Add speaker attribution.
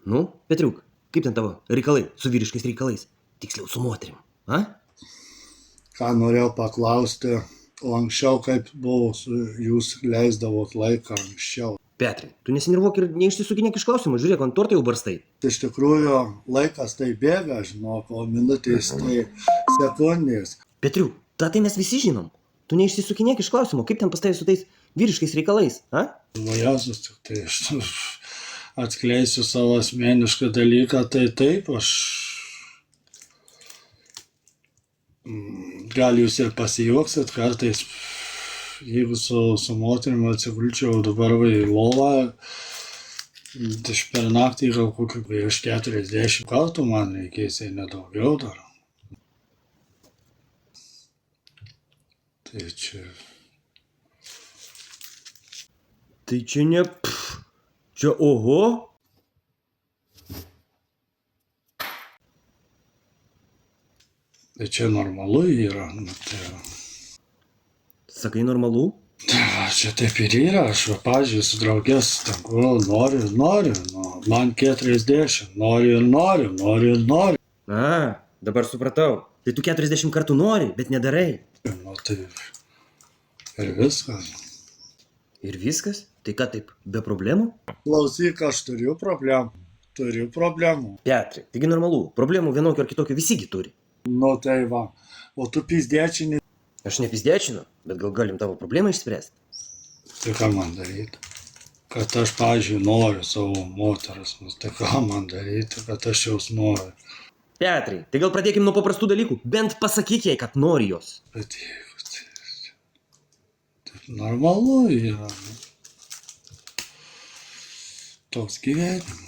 Speaker 1: Nu, Petriuk, kaip ten tavo reikalai su vyriškais reikalais? Tiksliau, su moterim, a?
Speaker 2: Ką norėjau paklausti, o anksčiau kaip buvo, jūs leisdavot laiką anksčiau.
Speaker 1: Petrai, tu nesinervuok ir neišsisukinėk iš klausimų, žiūrėk, ant tortai jau barstai.
Speaker 2: Iš tikrųjų, laikas tai bėga, žinok, o minutės tai sekundės.
Speaker 1: Petriuk, tai mes visi žinom. Tu neišsisukinėk iš klausimų, kaip ten pas tavai su tais vyriškais reikalais, a?
Speaker 2: Vajazus, tik tai aš atskleisiu savo asmenišką dalyką, tai taip, aš gal jūs ir pasijuoksit kartais, jeigu su moterim atsigulčiau dabar į lovą, tai per naktį gal kokiu prieš 40 kartų man reikės, jei nedaugiau dar. Tai čia...
Speaker 1: Tai čia ne... Čia oho?
Speaker 2: Tai čia normalu yra. Tai...
Speaker 1: Sakai normalu?
Speaker 2: Čia taip ir yra, aš, pavyzdžiui, su draugės, noriu, man 40, noriu.
Speaker 1: A, dabar supratau. Tai tu 40 kartų nori, bet nedarai.
Speaker 2: Tai ir viskas.
Speaker 1: Ir viskas? Tai ką taip, be problemų?
Speaker 2: Klausyk, aš turiu problemų.
Speaker 1: Petrai, taigi normalu, problemų vienokių ar kitokių visigi turi.
Speaker 2: Nu tai va, o tu pizdečini.
Speaker 1: Aš nepizdečinu, bet gal galim tavo problemą išspręsti.
Speaker 2: Tai ką man daryti? Kad aš, pavyzdžiui, noriu savo moteris, tai ką man daryti, kad aš jos noriu.
Speaker 1: Petrai, tai gal pradėkim nuo paprastų dalykų, bent pasakyk jai, kad nori jos.
Speaker 2: Bet jeigu tai normalu yra. Toks gyvenimas.